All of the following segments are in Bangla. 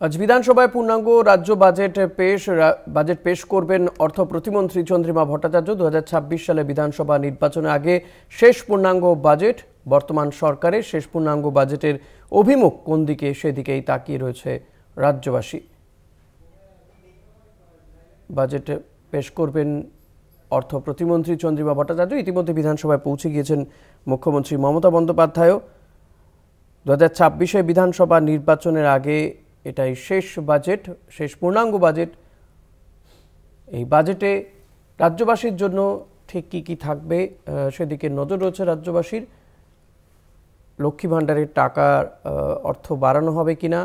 আজ বিধানসভায় পূর্ণাঙ্গ রাজ্য বাজেট পেশ করবেন অর্থ প্রতিমন্ত্রী চন্দ্রিমা ভট্টাচার্য। 2026 সালে বিধানসভা নির্বাচনের আগে শেষ পূর্ণাঙ্গ বাজেট। বর্তমান সরকারের শেষ পূর্ণাঙ্গ বাজেটের অভিমুখ কোন দিকে সেদিকেই তাকিয়ে রয়েছে রাজ্যবাসী। বাজেট পেশ করবেন অর্থ প্রতিমন্ত্রী চন্দ্রিমা ভট্টাচার্য। ইতিমধ্যে বিধানসভায় পৌঁছে গিয়েছেন মুখ্যমন্ত্রী মমতা বন্দ্যোপাধ্যায়ও। 2026 বিধানসভা নির্বাচনের আগে এটাই শেষ বাজেট, শেষ পূর্ণাঙ্গ বাজেট। এই বাজেটে রাজ্যবাসীর জন্য ঠিক কী কী থাকবে সেদিকে নজর রয়েছে রাজ্যবাসীর। লক্ষ্মী ভাণ্ডারের টাকার অর্থ বাড়ানো হবে কিনা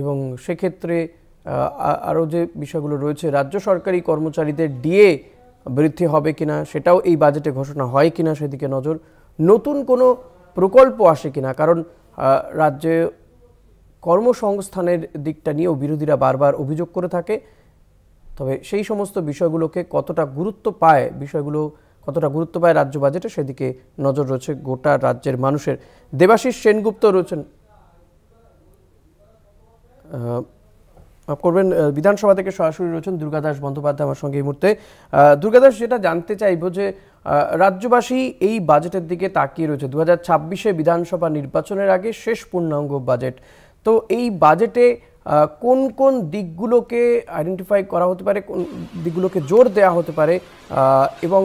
এবং সেক্ষেত্রে আরও যে বিষয়গুলো রয়েছে, রাজ্য সরকারি কর্মচারীদের ডিএ বৃদ্ধি হবে কিনা সেটাও এই বাজেটে ঘোষণা হয় কিনা সেদিকে নজর। নতুন কোনো প্রকল্প আসে কিনা, কারণ রাজ্যে কর্মসংস্থানের দিকটা নিয়েও বিরোধীরা বারবার অভিযোগ করে থাকে। তবে সেই সমস্ত বিষয়গুলোকে কতটা গুরুত্ব পায় রাজ্য বাজেটে সেদিকে নজর রয়েছে গোটা রাজ্যের মানুষের। দেবাশিস সেনগুপ্ত রয়েছেন, করবেন বিধানসভা থেকে সরাসরি রয়েছেন দুর্গাদাস বন্দ্যোপাধ্যায় আমার সঙ্গে এই মুহূর্তে। দুর্গাদাস, যেটা জানতে চাইব যে রাজ্যবাসী এই বাজেটের দিকে তাকিয়ে রয়েছে। 2026 বিধানসভা নির্বাচনের আগে শেষ পূর্ণাঙ্গ বাজেট। তো এই বাজেটে কোন কোন দিকগুলোকে আইডেন্টিফাই করা হতে পারে, কোন দিকগুলোকে জোর দেওয়া হতে পারে, এবং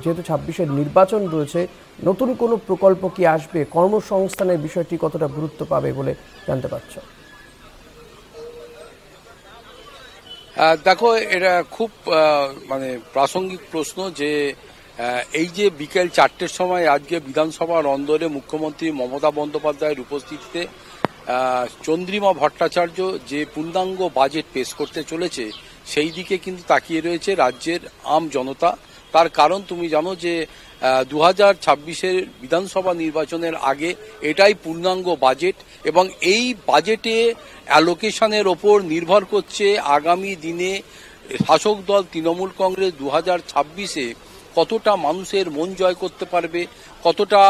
যেহেতু 26 নির্বাচন রয়েছে, নতুন কোনো প্রকল্প কি আসবে? কর্মসংস্থানের বিষয়টি কতটা গুরুত্ব পাবে বলে জানতে পারছো? দেখো, এটা খুব প্রাসঙ্গিক প্রশ্ন যে এই যে বিকেল 4টের সময় আজকে বিধানসভার অন্দরে মুখ্যমন্ত্রী মমতা বন্দ্যোপাধ্যায়ের উপস্থিতিতে চন্দ্রিমা ভট্টাচার্য যে পূর্ণাঙ্গ বাজেট পেশ করতে চলেছে সেই দিকে কিন্তু তাকিয়ে রয়েছে রাজ্যের আম জনতা। তার কারণ তুমি জানো যে 2026 বিধানসভা নির্বাচনের আগে এটাই পূর্ণাঙ্গ বাজেট এবং এই বাজেটে অ্যালোকেশনের ওপর নির্ভর করছে আগামী দিনে শাসক দল তৃণমূল কংগ্রেস 2026 কতটা মানুষের মন জয় করতে পারবে, কতটা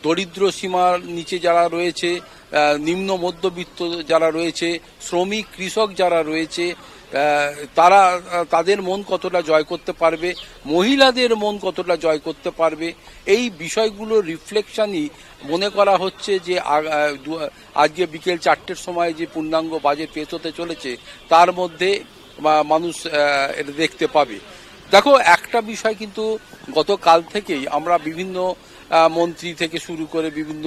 দরিদ্র সীমার নিচে যারা রয়েছে, নিম্ন মধ্যবিত্ত যারা রয়েছে, শ্রমিক কৃষক যারা রয়েছে, তাদের মন কতটা জয় করতে পারবে, মহিলাদের মন কতটা জয় করতে পারবে, এই বিষয়গুলোর রিফ্লেকশনই মনে করা হচ্ছে যে আজকে বিকেল 4টের সময় যে পূর্ণাঙ্গ বাজেট পেশ হতে চলেছে তার মধ্যে মানুষ এটা দেখতে পাবে। দেখো, একটা বিষয় কিন্তু গতকাল থেকেই আমরা বিভিন্ন মন্ত্রী থেকে শুরু করে বিভিন্ন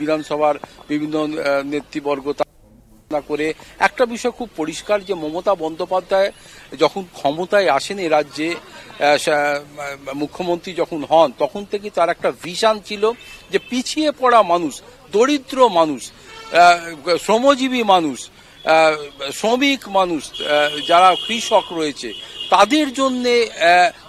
বিধানসভার বিভিন্ন নেতৃবর্গ করে একটা বিষয় খুব পরিষ্কার যে মমতা বন্দ্যোপাধ্যায় যখন ক্ষমতায় আসেন এ রাজ্যে, মুখ্যমন্ত্রী যখন হন, তখন থেকে তার একটা ভিশন ছিল যে পিছিয়ে পড়া মানুষ, দরিদ্র মানুষ, শ্রমজীবী মানুষ, শ্রমিক মানুষ, যারা কৃষক রয়েছে তাদের জন্যে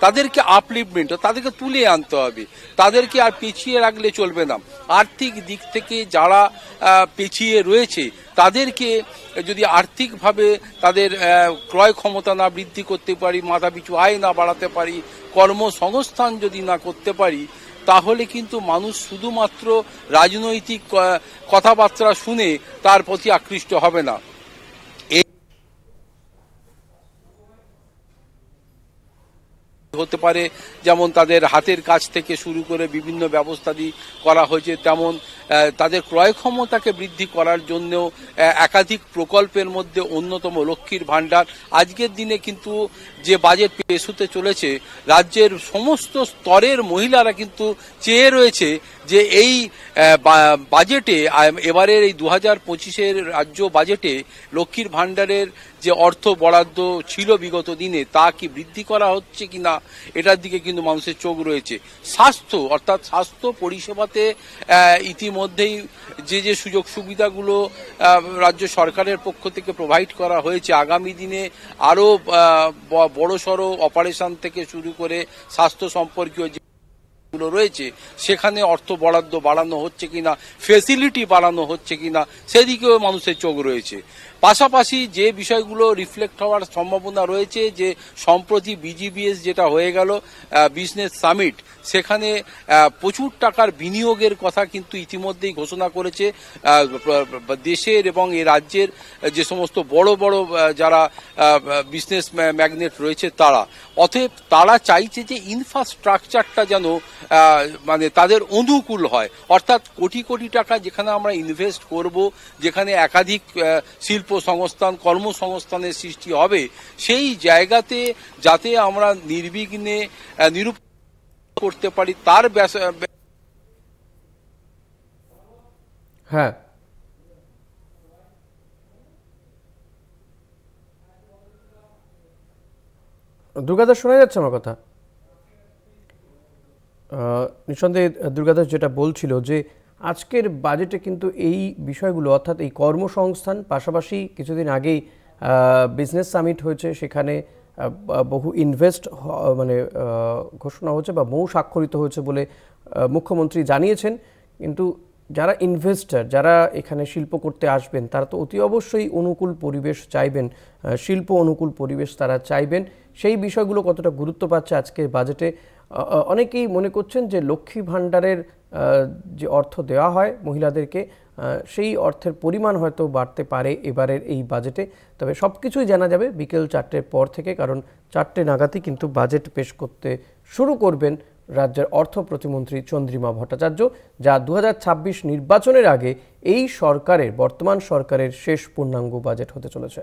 তাদেরকে আপলিফমেন্ট, তাদেরকে তুলে আনতে হবে, তাদেরকে আর পিছিয়ে রাখলে চলবে না। আর্থিক দিক থেকে যারা পিছিয়ে রয়েছে তাদেরকে যদি আর্থিকভাবে তাদের ক্রয় ক্ষমতা না বৃদ্ধি করতে পারি, মাথাপিছু আয় না বাড়াতে পারি, কর্মসংস্থান যদি না করতে পারি, তাহলে কিন্তু মানুষ শুধুমাত্র রাজনৈতিক কথাবার্তা শুনে তার প্রতি আকৃষ্ট হবে না। হতে পারে যেমন তাদের হাতের কাজ থেকে শুরু করে বিভিন্ন ব্যবস্থা করা হয়েছে, তেমন তাদের ক্রয় ক্ষমতাকে বৃদ্ধি করার জন্যও একাধিক প্রকল্পের মধ্যে অন্যতম লক্ষ্মীর ভাণ্ডার। আজকের দিনে কিন্তু যে বাজেট পেশ হতে চলেছে, রাজ্যের সমস্ত স্তরের মহিলারা কিন্তু চেয়ে রয়েছে যে এই বাজেটে, এবারের এই 2025 রাজ্য বাজেটে লক্ষ্মীর ভাণ্ডারের যে অর্থ বরাদ্দ ছিল বিগত দিনে তা কি বৃদ্ধি করা হচ্ছে কিনা, এটার দিকে কিন্তু মানুষের চোখ রয়েছে। স্বাস্থ্য, অর্থাৎ স্বাস্থ্য পরিষেবাতে ইতিমধ্যেই যে সুযোগ সুবিধাগুলো রাজ্য সরকারের পক্ষ থেকে প্রোভাইড করা হয়েছে, আগামী দিনে আরও বড়সড় অপারেশন থেকে শুরু করে স্বাস্থ্য সম্পর্কীয় গুলো রয়েছে সেখানে অর্থ বরাদ্দ বাড়ানো হচ্ছে কিনা, ফেসিলিটি বাড়ানো হচ্ছে কিনা, সেদিকেও মানুষের চোখ রয়েছে। পাশাপাশি যে বিষয়গুলো রিফ্লেক্ট হওয়ার সম্ভাবনা রয়েছে, যে সম্প্রতি বিজিবিএস যেটা হয়ে গেল বিজনেস সামিট, সেখানে প্রচুর টাকার বিনিয়োগের কথা কিন্তু ইতিমধ্যেই ঘোষণা করেছে দেশের এবং এই রাজ্যের যে সমস্ত বড় বড় যারা বিজনেস ম্যাগনেট রয়েছে তারা। অতএব তারা চাইছে যে ইনফ্রাস্ট্রাকচারটা যেন মানে তাদের অনুকূল হয়, অর্থাৎ কোটি কোটি টাকা যেখানে আমরা ইনভেস্ট করব, যেখানে একাধিক শিল্প সংস্থান কর্মসংস্থানের সৃষ্টি হবে, সেই জায়গাতে যাতে আমরা নির্বিঘ্নে নিরূপণ করতে পারি তার হ্যাঁ, দুর্গাদাস শোনা যাচ্ছে আমার কথা? নিঃসন্দেহে দুর্গাদাস যেটা বলছিল যে আজকের বাজেটে কিন্তু এই বিষয়গুলো, অর্থাৎ এই কর্মসংস্থান, পাশাপাশি কিছুদিন আগেই বিজনেস সামিট হয়েছে, সেখানে বহু ইনভেস্ট মানে ঘোষণা হচ্ছে বা বহু স্বাক্ষরিত হয়েছে বলে মুখ্যমন্ত্রী জানিয়েছেন। কিন্তু যারা ইনভেস্টর, যারা এখানে শিল্প করতে আসবেন, তারা তো অতি অবশ্যই অনুকূল পরিবেশ চাইবেন, শিল্প অনুকূল পরিবেশ তারা চাইবেন। সেই বিষয়গুলো কতটা গুরুত্ব পাচ্ছে আজকের বাজেটে? অনেকেই মনে করছেন যে লক্ষ্মী ভাণ্ডারের যে অর্থ দেওয়া হয় মহিলাদেরকে, সেই অর্থের পরিমাণ হয়তো বাড়তে পারে এবারের এই বাজেটে। তবে সব কিছুই জানা যাবে বিকেল 4টের পর থেকে, কারণ 4টে নাগাদই কিন্তু বাজেট পেশ করতে শুরু করবেন রাজ্যের অর্থ প্রতিমন্ত্রী চন্দ্রিমা ভট্টাচার্য, যা 2026 নির্বাচনের আগে এই সরকারের, বর্তমান সরকারের শেষ পূর্ণাঙ্গ বাজেট হতে চলেছে।